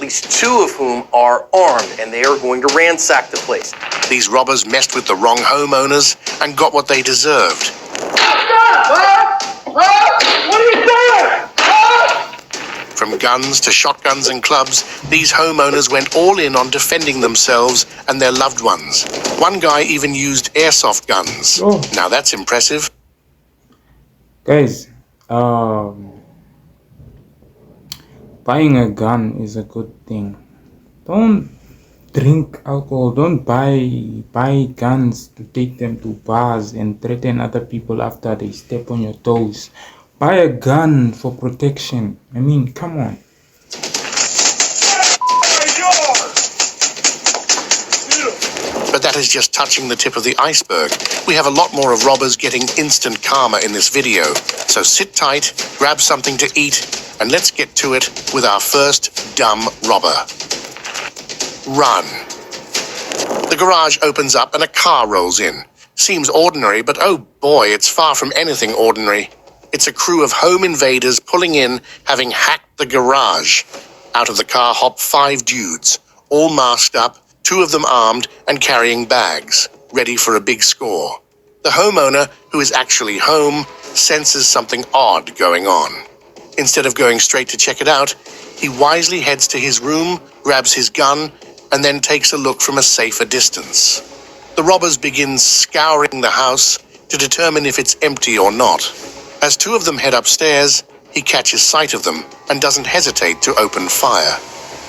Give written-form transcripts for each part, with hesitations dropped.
least two of whom are armed, and they are going to ransack the place. These robbers messed with the wrong homeowners and got what they deserved. What are you doing? From guns to shotguns and clubs, these homeowners went all in on defending themselves and their loved ones. One guy even used airsoft guns. Oh. Now that's impressive. Guys, buying a gun is a good thing. Don't drink alcohol. Don't buy guns to take them to bars and threaten other people after they step on your toes. Buy a gun for protection. I mean, come on. But that is just touching the tip of the iceberg. We have a lot more of robbers getting instant karma in this video. So sit tight, grab something to eat, and let's get to it with our first dumb robber. Run. The garage opens up and a car rolls in. Seems ordinary, but oh boy, it's far from anything ordinary. It's a crew of home invaders pulling in, having hacked the garage. Out of the car hop 5 dudes, all masked up, 2 of them armed and carrying bags, ready for a big score. The homeowner, who is actually home, senses something odd going on. Instead of going straight to check it out, he wisely heads to his room, grabs his gun, and then takes a look from a safer distance. The robbers begin scouring the house to determine if it's empty or not. As 2 of them head upstairs, he catches sight of them and doesn't hesitate to open fire.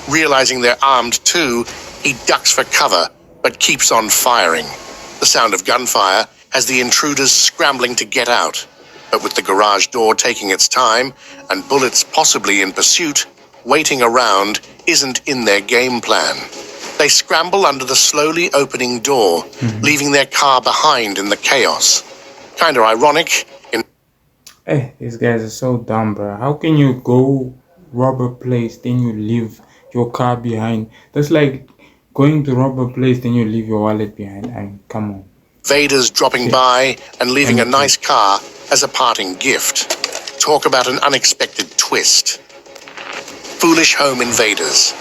Realizing they're armed too, he ducks for cover, but keeps on firing. The sound of gunfire has the intruders scrambling to get out. But with the garage door taking its time and bullets possibly in pursuit, waiting around isn't in their game plan. They scramble under the slowly opening door, leaving their car behind in the chaos. Kinda ironic. Hey, these guys are so dumb, bro. How can you go rob a place, then you leave your car behind? That's like going to rob a place, then you leave your wallet behind. I mean, come on. Invaders dropping by and leaving a nice car as a parting gift. Talk about an unexpected twist. Foolish home invaders.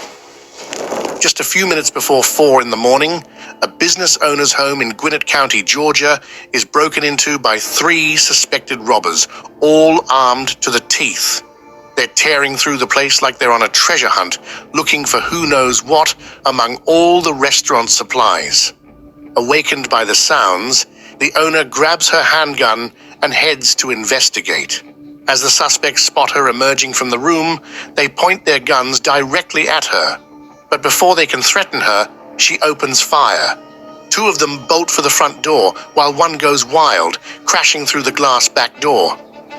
Just a few minutes before 4 in the morning, a business owner's home in Gwinnett County, Georgia, is broken into by 3 suspected robbers, all armed to the teeth. They're tearing through the place like they're on a treasure hunt, looking for who knows what among all the restaurant supplies. Awakened by the sounds, the owner grabs her handgun and heads to investigate. As the suspects spot her emerging from the room, they point their guns directly at her. But before they can threaten her, she opens fire. 2 of them bolt for the front door, while one goes wild, crashing through the glass back door.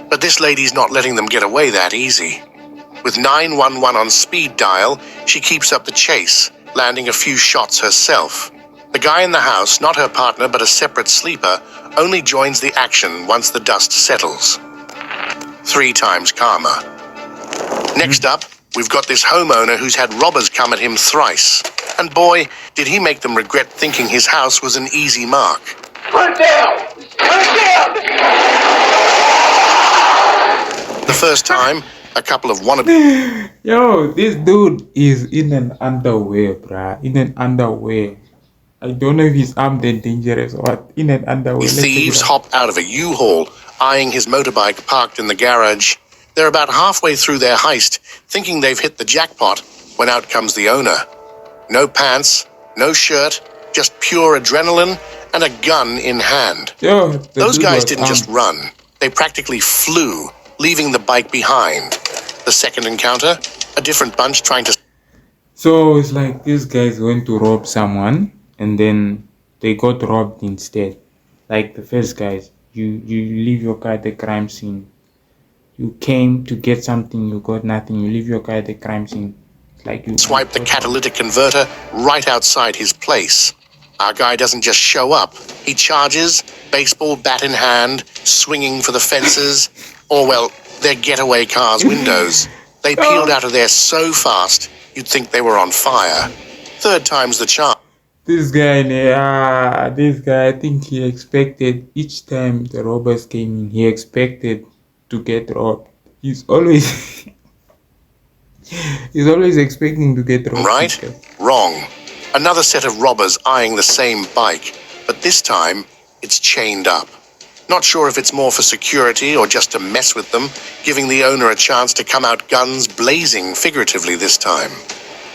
But this lady's not letting them get away that easy. With 911 on speed dial, she keeps up the chase, landing a few shots herself. The guy in the house, not her partner but a separate sleeper, only joins the action once the dust settles. 3 times karma. Next up, we've got this homeowner who's had robbers come at him thrice. And boy, did he make them regret thinking his house was an easy mark. Put it down! Put it down! The first time, a couple of wannabe... Yo, this dude is in an underwear, bruh. In an underwear. I don't know if he's armed and dangerous or what. In an underwear. Thieves hop out of a U-Haul, eyeing his motorbike parked in the garage. They're about halfway through their heist, thinking they've hit the jackpot, when out comes the owner. No pants, no shirt, just pure adrenaline and a gun in hand. Yo, those guys didn't just run. They practically flew, leaving the bike behind. The second encounter, a different bunch trying to... So it's like these guys went to rob someone and then they got robbed instead. Like the first guys, you leave your car at the crime scene. You came to get something, you got nothing. You leave your car at the crime scene. It's like you swipe the catalytic converter right outside his place. Our guy doesn't just show up. He charges, baseball bat in hand, swinging for the fences, or well, their getaway car's windows. They peeled out of there so fast, you'd think they were on fire. 3rd time's the charm. This guy, I think he expected each time the robbers came in, he expected to get robbed. He's always He's always expecting to get robbed. Right? Wrong. Another set of robbers eyeing the same bike, but this time it's chained up. Not sure if it's more for security or just to mess with them, giving the owner a chance to come out guns blazing figuratively this time.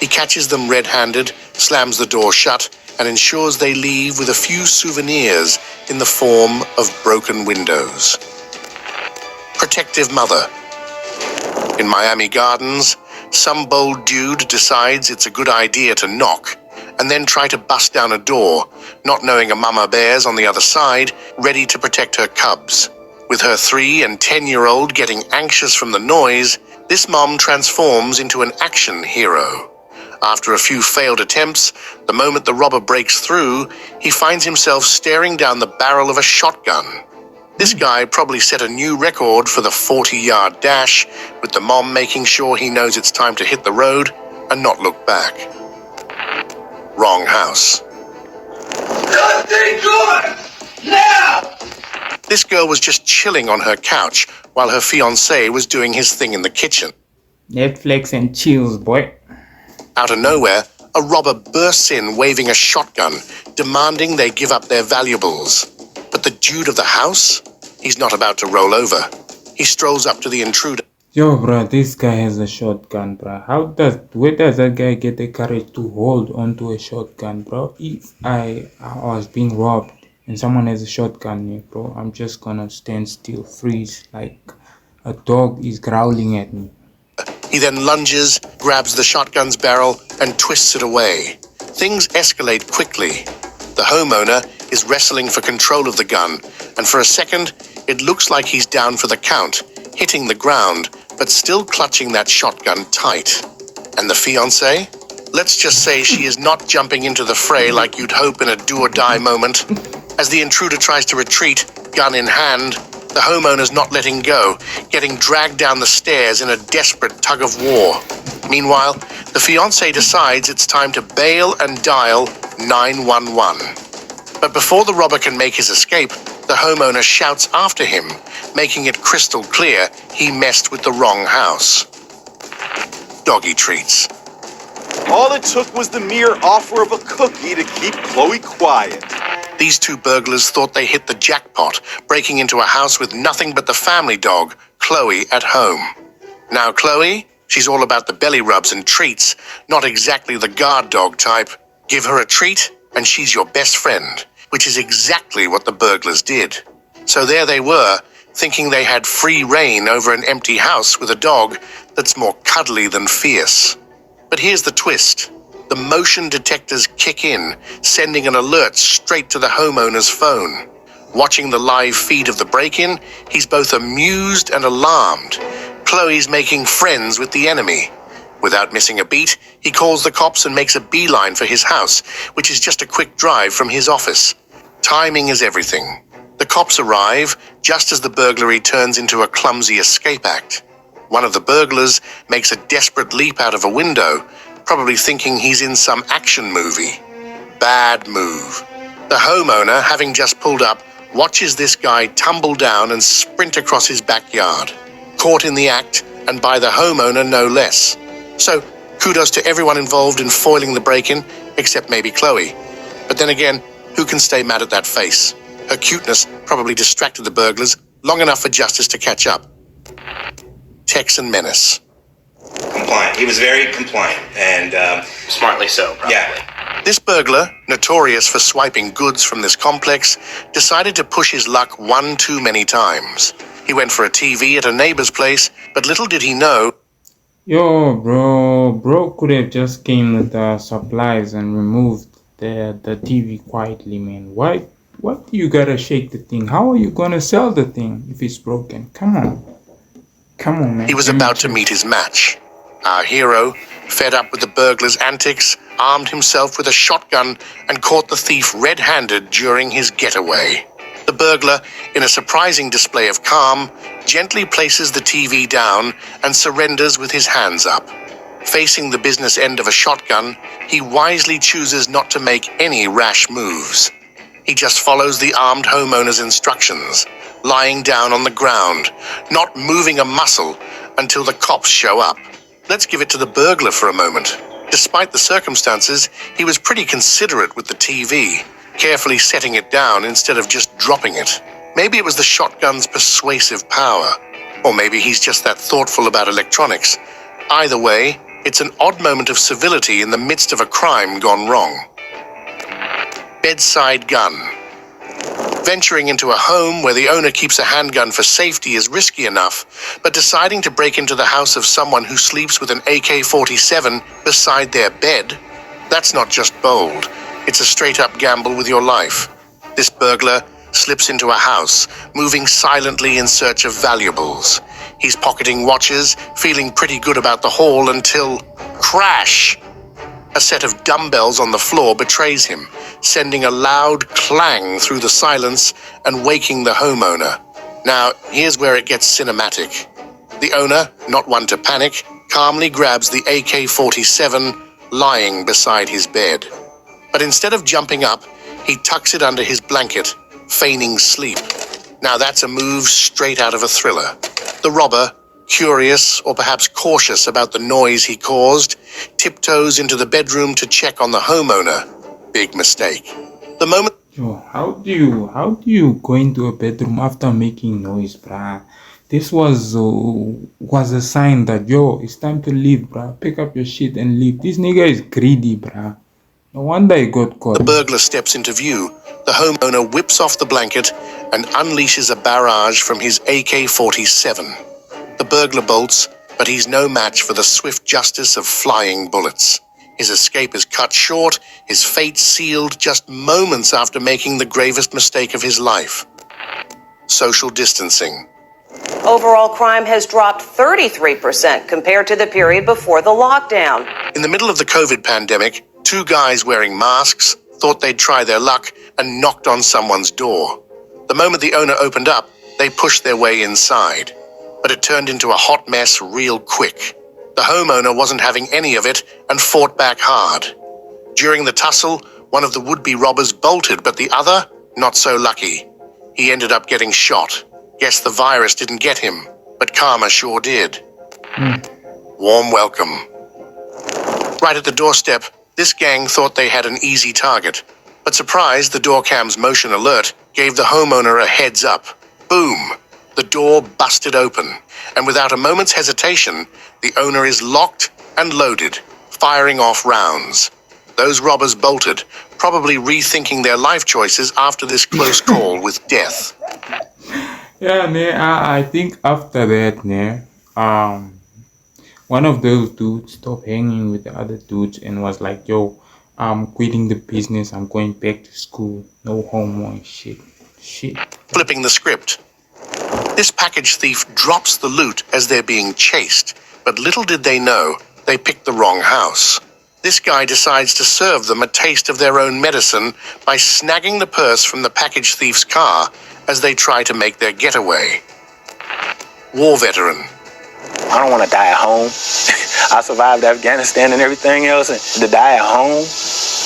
He catches them red-handed, slams the door shut, and ensures they leave with a few souvenirs in the form of broken windows. Protective mother. In Miami Gardens, some bold dude decides it's a good idea to knock and then try to bust down a door, not knowing a mama bear's on the other side, ready to protect her cubs. With her 3- and 10-year-old getting anxious from the noise, this mom transforms into an action hero. After a few failed attempts, the moment the robber breaks through, he finds himself staring down the barrel of a shotgun. This guy probably set a new record for the 40-yard dash, with the mom making sure he knows it's time to hit the road and not look back. Wrong house. Something good! Now! This girl was just chilling on her couch while her fiancé was doing his thing in the kitchen. Netflix and chills, boy. Out of nowhere, a robber bursts in waving a shotgun, demanding they give up their valuables. But the dude of the house? He's not about to roll over. He strolls up to the intruder. Yo, bro, this guy has a shotgun, bro. Where does that guy get the courage to hold onto a shotgun, bro? If I was being robbed and someone has a shotgun here, bro, I'm just gonna stand still, freeze, like a dog is growling at me. He then lunges, grabs the shotgun's barrel, and twists it away. Things escalate quickly. The homeowner is wrestling for control of the gun, and for a second, it looks like he's down for the count, hitting the ground, but still clutching that shotgun tight. And the fiancée? Let's just say she is not jumping into the fray like you'd hope in a do-or-die moment. As the intruder tries to retreat, gun in hand, the homeowner's not letting go, getting dragged down the stairs in a desperate tug of war. Meanwhile, the fiancé decides it's time to bail and dial 911. But before the robber can make his escape, the homeowner shouts after him, making it crystal clear he messed with the wrong house. Doggy treats. All it took was the mere offer of a cookie to keep Chloe quiet. These two burglars thought they hit the jackpot, breaking into a house with nothing but the family dog, Chloe, at home. Now Chloe, she's all about the belly rubs and treats, not exactly the guard dog type. Give her a treat, and she's your best friend, which is exactly what the burglars did. So there they were, thinking they had free reign over an empty house with a dog that's more cuddly than fierce. But here's the twist. The motion detectors kick in, sending an alert straight to the homeowner's phone. Watching the live feed of the break-in, he's both amused and alarmed. Chloe's making friends with the enemy. Without missing a beat, he calls the cops and makes a beeline for his house, which is just a quick drive from his office. Timing is everything. The cops arrive just as the burglary turns into a clumsy escape act. One of the burglars makes a desperate leap out of a window, probably thinking he's in some action movie. Bad move. The homeowner, having just pulled up, watches this guy tumble down and sprint across his backyard. Caught in the act, and by the homeowner no less. So, kudos to everyone involved in foiling the break-in, except maybe Chloe. But then again, who can stay mad at that face? Her cuteness probably distracted the burglars long enough for justice to catch up. Texan menace. Compliant. He was very compliant, and Smartly so, probably. yeah. This burglar, notorious for swiping goods from this complex, decided to push his luck one too many times. He went for a TV at a neighbor's place, but little did he know. Yo, bro could have just came with the supplies and removed the TV quietly, man. Why do you gotta shake the thing? How are you gonna sell the thing if it's broken? Come on, man. He was about to meet his match. Our hero, fed up with the burglar's antics, armed himself with a shotgun and caught the thief red-handed during his getaway. The burglar, in a surprising display of calm, gently places the TV down and surrenders with his hands up. Facing the business end of a shotgun, he wisely chooses not to make any rash moves. He just follows the armed homeowner's instructions, lying down on the ground, not moving a muscle until the cops show up. let's give it to the burglar for a moment. Despite the circumstances, he was pretty considerate with the TV, carefully setting it down instead of just dropping it. Maybe it was the shotgun's persuasive power, or maybe he's just that thoughtful about electronics. Either way, it's an odd moment of civility in the midst of a crime gone wrong. Bedside gun. Venturing into a home where the owner keeps a handgun for safety is risky enough, but deciding to break into the house of someone who sleeps with an AK-47 beside their bed, that's not just bold, it's a straight-up gamble with your life. This burglar slips into a house, moving silently in search of valuables. He's pocketing watches, feeling pretty good about the haul until... crash! A set of dumbbells on the floor betrays him, sending a loud clang through the silence and waking the homeowner. Now, here's where it gets cinematic. The owner, not one to panic, calmly grabs the AK-47 lying beside his bed. But instead of jumping up, he tucks it under his blanket, feigning sleep. Now that's a move straight out of a thriller. The robber, curious or perhaps cautious about the noise he caused, tiptoes into the bedroom to check on the homeowner. Big mistake. The moment... Yo, how do you go into a bedroom after making noise, bruh? This was a sign that, yo, it's time to leave, bruh. Pick up your shit and leave. This nigga is greedy, bruh. No wonder he got caught. the burglar steps into view, the homeowner whips off the blanket and unleashes a barrage from his AK-47. The burglar bolts, but he's no match for the swift justice of flying bullets. His escape is cut short, his fate sealed just moments after making the gravest mistake of his life. Social distancing. Overall crime has dropped 33% compared to the period before the lockdown. In the middle of the COVID pandemic, two guys wearing masks thought they'd try their luck and knocked on someone's door. The moment the owner opened up, they pushed their way inside. But it turned into a hot mess real quick. The homeowner wasn't having any of it and fought back hard. During the tussle, one of the would-be robbers bolted, but the other, not so lucky. He ended up getting shot. Guess the virus didn't get him, but karma sure did. Warm welcome. Right at the doorstep, this gang thought they had an easy target. But surprised, the door cam's motion alert gave the homeowner a heads up. Boom! The door busted open, and without a moment's hesitation, the owner is locked and loaded, firing off rounds. Those robbers bolted, probably rethinking their life choices after this close call with death. Yeah, I think after that, one of those dudes stopped hanging with the other dudes and was like, yo, I'm quitting the business, I'm going back to school, no homework, shit. Flipping the script. This package thief drops the loot as they're being chased, but little did they know, they picked the wrong house. This guy decides to serve them a taste of their own medicine by snagging the purse from the package thief's car as they try to make their getaway. War veteran. I don't want to die at home. I survived Afghanistan and everything else, and to die at home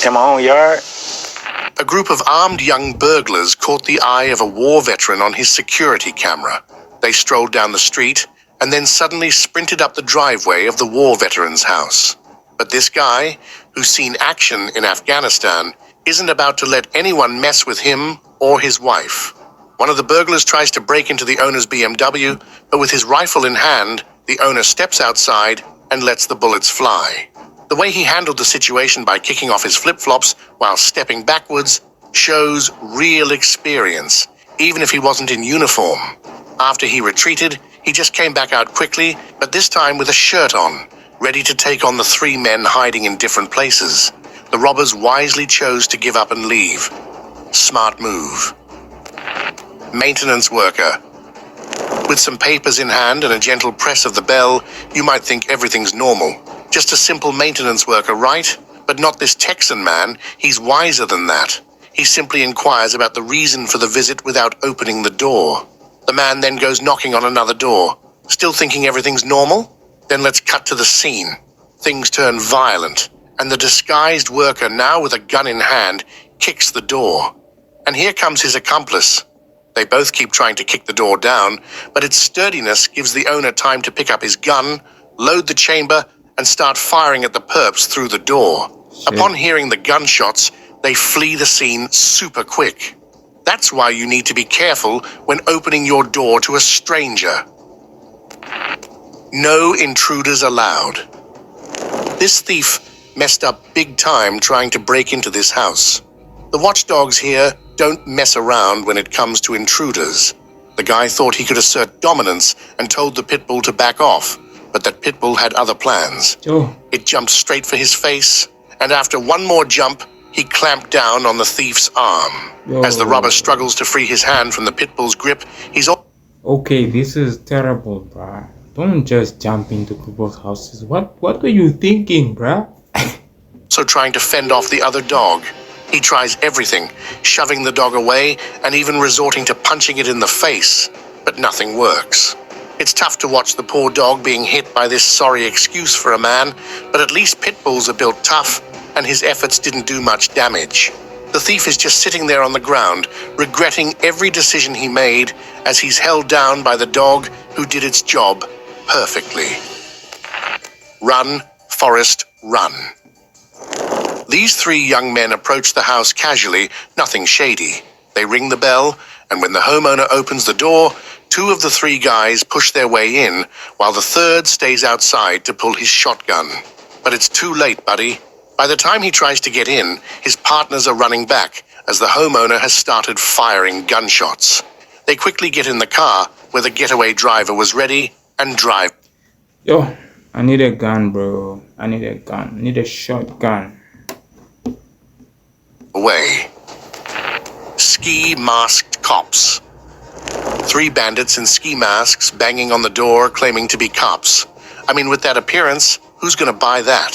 in my own yard. A group of armed young burglars caught the eye of a war veteran on his security camera. They strolled down the street and then suddenly sprinted up the driveway of the war veteran's house. But this guy, who's seen action in Afghanistan, isn't about to let anyone mess with him or his wife. One of the burglars tries to break into the owner's BMW, but with his rifle in hand, the owner steps outside and lets the bullets fly. The way he handled the situation by kicking off his flip-flops while stepping backwards shows real experience, even if he wasn't in uniform. After he retreated, he just came back out quickly, but this time with a shirt on, ready to take on the three men hiding in different places. The robbers wisely chose to give up and leave. Smart move. Maintenance worker. With some papers in hand and a gentle press of the bell, you might think everything's normal. Just a simple maintenance worker, right? But not this Texan man. He's wiser than that. He simply inquires about the reason for the visit without opening the door. The man then goes knocking on another door. Still thinking everything's normal? Then let's cut to the scene. Things turn violent, and the disguised worker, now with a gun in hand, kicks the door. And here comes his accomplice. They both keep trying to kick the door down, but its sturdiness gives the owner time to pick up his gun, load the chamber, and start firing at the perps through the door. Shit. Upon hearing the gunshots, they flee the scene super quick. That's why you need to be careful when opening your door to a stranger. No intruders allowed. This thief messed up big time trying to break into this house. The watchdogs here don't mess around when it comes to intruders. The guy thought he could assert dominance and told the pit bull to back off, but that pit bull had other plans. Yo, It jumped straight for his face, and after one more jump, he clamped down on the thief's arm. Yo. As the robber struggles to free his hand from the pit bull's grip, he's okay, this is terrible, bruh. Don't just jump into people's houses. What were you thinking, bruh? also trying to fend off the other dog. He tries everything, shoving the dog away and even resorting to punching it in the face, but nothing works. It's tough to watch the poor dog being hit by this sorry excuse for a man, but at least pit bulls are built tough, and his efforts didn't do much damage. The thief is just sitting there on the ground, regretting every decision he made as he's held down by the dog who did its job perfectly. Run, Forrest, run. These three young men approach the house casually, nothing shady. They ring the bell, and when the homeowner opens the door, two of the three guys push their way in, while the third stays outside to pull his shotgun. But it's too late, buddy. By the time he tries to get in, his partners are running back, as the homeowner has started firing gunshots. They quickly get in the car, where the getaway driver was ready, and drive Yo, I need a gun, bro. I need a gun. I need a shotgun. away. Ski masked cops. Three bandits in ski masks banging on the door claiming to be cops. I mean, with that appearance, who's gonna buy that?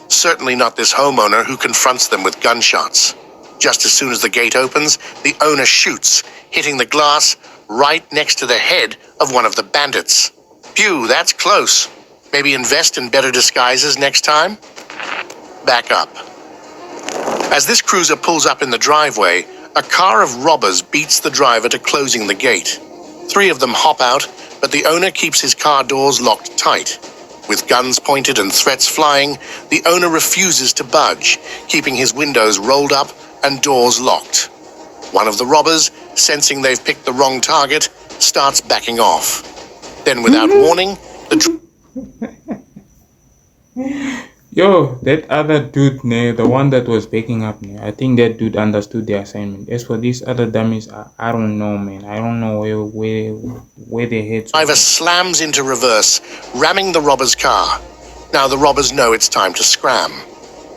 Certainly not this homeowner who confronts them with gunshots. Just as soon as the gate opens, the owner shoots, hitting the glass right next to the head of one of the bandits. Phew, that's close. Maybe invest in better disguises next time? Back up. As this cruiser pulls up in the driveway, a car of robbers beats the driver to closing the gate. Three of them hop out, but the owner keeps his car doors locked tight. With guns pointed and threats flying, the owner refuses to budge, keeping his windows rolled up and doors locked. One of the robbers, sensing they've picked the wrong target, starts backing off. Then, without warning, Yo, that other dude, the one that was picking up, I think that dude understood the assignment. As for these other dummies, I don't know, man. I don't know where their heads driver slams into reverse, ramming the robber's car. Now the robbers know it's time to scram.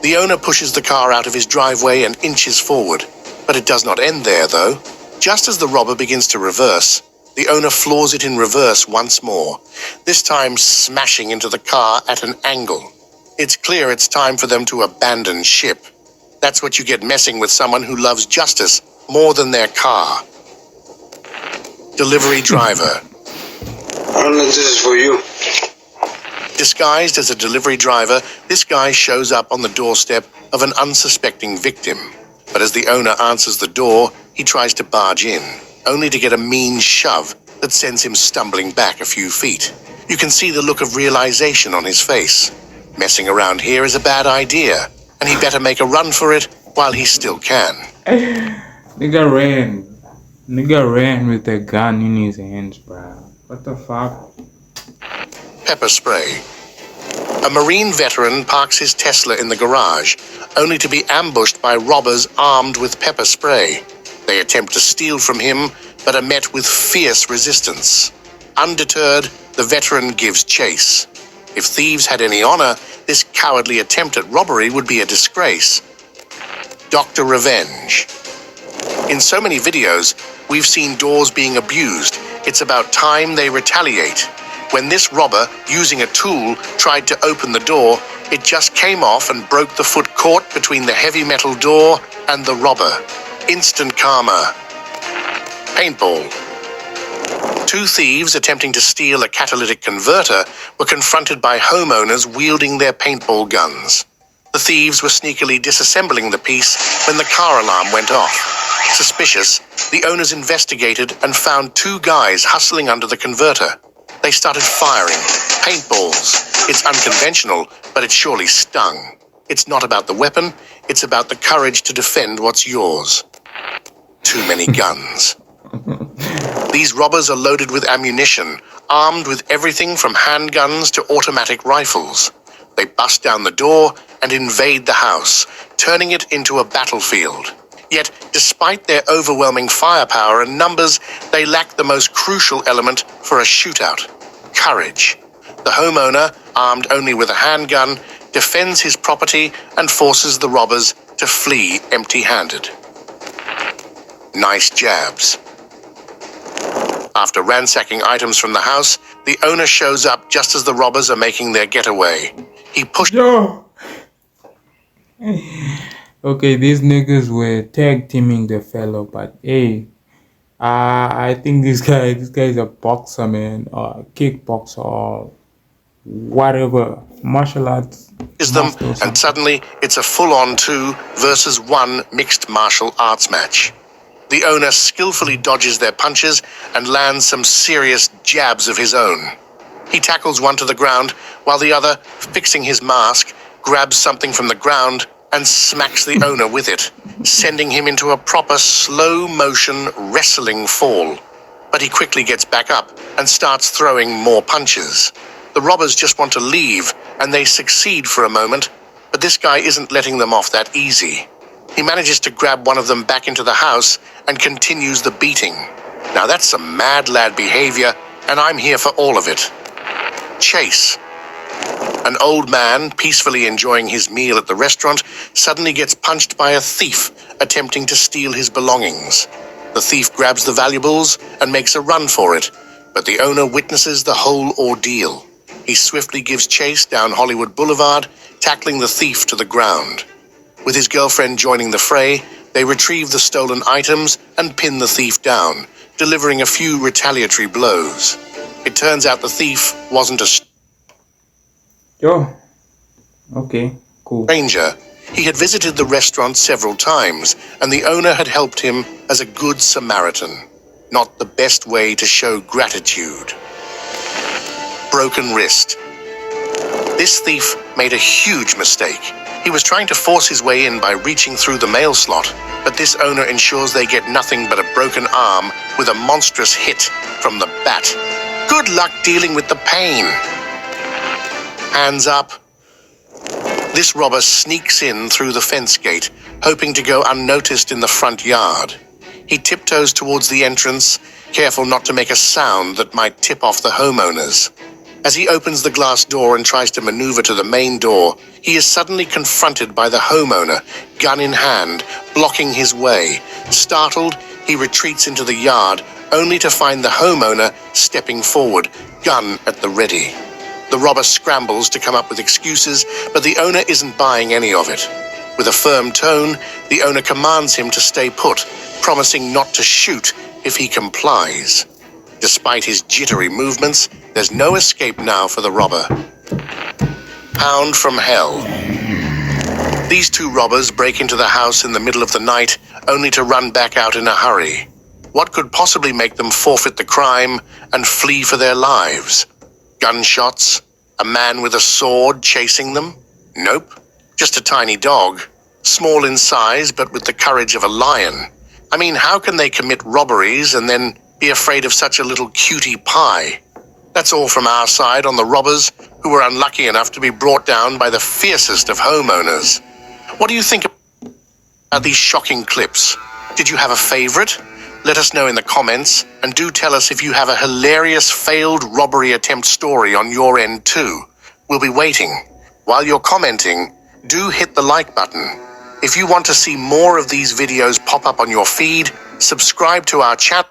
The owner pushes the car out of his driveway and inches forward. But it does not end there, though. Just as the robber begins to reverse, the owner floors it in reverse once more, this time smashing into the car at an angle. It's clear it's time for them to abandon ship. That's what you get messing with someone who loves justice more than their car. Delivery driver. I don't know if this is for you. Disguised as a delivery driver, this guy shows up on the doorstep of an unsuspecting victim. But as the owner answers the door, he tries to barge in, only to get a mean shove that sends him stumbling back a few feet. You can see the look of realization on his face. Messing around here is a bad idea, and he better make a run for it while he still can. Nigga ran with a gun in his hands, bro. What the fuck? Pepper spray. A Marine veteran parks his Tesla in the garage, only to be ambushed by robbers armed with pepper spray. They attempt to steal from him, but are met with fierce resistance. Undeterred, the veteran gives chase. If thieves had any honor, this cowardly attempt at robbery would be a disgrace. Dr. Revenge. In so many videos, we've seen doors being abused. It's about time they retaliate. When this robber, using a tool, tried to open the door, it just came off and broke the foot caught between the heavy metal door and the robber. Instant karma. Paintball. Two thieves attempting to steal a catalytic converter were confronted by homeowners wielding their paintball guns. The thieves were sneakily disassembling the piece when the car alarm went off. Suspicious, the owners investigated and found two guys hustling under the converter. They started firing paintballs, It's unconventional, but it surely stung. It's not about the weapon, it's about the courage to defend what's yours. Too many guns. These robbers are loaded with ammunition, armed with everything from handguns to automatic rifles. They bust down the door and invade the house, turning it into a battlefield. Yet, despite their overwhelming firepower and numbers, they lack the most crucial element for a shootout: courage. The homeowner, armed only with a handgun, defends his property and forces the robbers to flee empty-handed. Nice jabs. After ransacking items from the house, the owner shows up just as the robbers are making their getaway. He pushed Yo. Okay, these niggas were tag teaming the fellow, but hey, I think this guy is a boxer, man, or a kickboxer, or whatever, martial arts. them, master or and something. suddenly it's a full-on 2 versus 1 mixed martial arts match. The owner skillfully dodges their punches and lands some serious jabs of his own. He tackles one to the ground, while the other, fixing his mask, grabs something from the ground and smacks the owner with it, sending him into a proper slow-motion wrestling fall. But he quickly gets back up and starts throwing more punches. The robbers just want to leave, and they succeed for a moment, but this guy isn't letting them off that easy. He manages to grab one of them back into the house and continues the beating. Now that's some mad lad behavior, and I'm here for all of it. Chase. An old man, peacefully enjoying his meal at the restaurant, suddenly gets punched by a thief attempting to steal his belongings. The thief grabs the valuables and makes a run for it, but the owner witnesses the whole ordeal. He swiftly gives chase down Hollywood Boulevard, tackling the thief to the ground. With his girlfriend joining the fray, they retrieve the stolen items and pin the thief down, delivering a few retaliatory blows. It turns out the thief wasn't a Yo. Okay, cool. stranger. He had visited the restaurant several times, and the owner had helped him as a good Samaritan. Not the best way to show gratitude. Broken wrist. This thief made a huge mistake. He was trying to force his way in by reaching through the mail slot, but this owner ensures they get nothing but a broken arm with a monstrous hit from the bat. Good luck dealing with the pain. Hands up. This robber sneaks in through the fence gate, hoping to go unnoticed in the front yard. He tiptoes towards the entrance, careful not to make a sound that might tip off the homeowners. As he opens the glass door and tries to maneuver to the main door, he is suddenly confronted by the homeowner, gun in hand, blocking his way. Startled, he retreats into the yard, only to find the homeowner stepping forward, gun at the ready. The robber scrambles to come up with excuses, but the owner isn't buying any of it. With a firm tone, the owner commands him to stay put, promising not to shoot if he complies. Despite his jittery movements, there's no escape now for the robber. Hound from hell. These two robbers break into the house in the middle of the night, only to run back out in a hurry. What could possibly make them forfeit the crime and flee for their lives? Gunshots? A man with a sword chasing them? Nope. Just a tiny dog. Small in size, but with the courage of a lion. I mean, how can they commit robberies and then be afraid of such a little cutie pie? That's all from our side on the robbers, who were unlucky enough to be brought down by the fiercest of homeowners. What do you think about these shocking clips? Did you have a favorite? Let us know in the comments, and do tell us if you have a hilarious failed robbery attempt story on your end too. We'll be waiting. While you're commenting, do hit the like button. If you want to see more of these videos pop up on your feed, subscribe to our channel.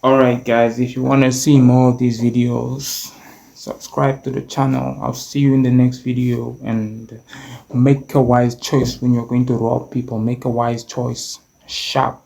Alright guys, if you want to see more of these videos, subscribe to the channel. I'll see you in the next video, and make a wise choice when you're going to rob people. Make a wise choice. Sharp.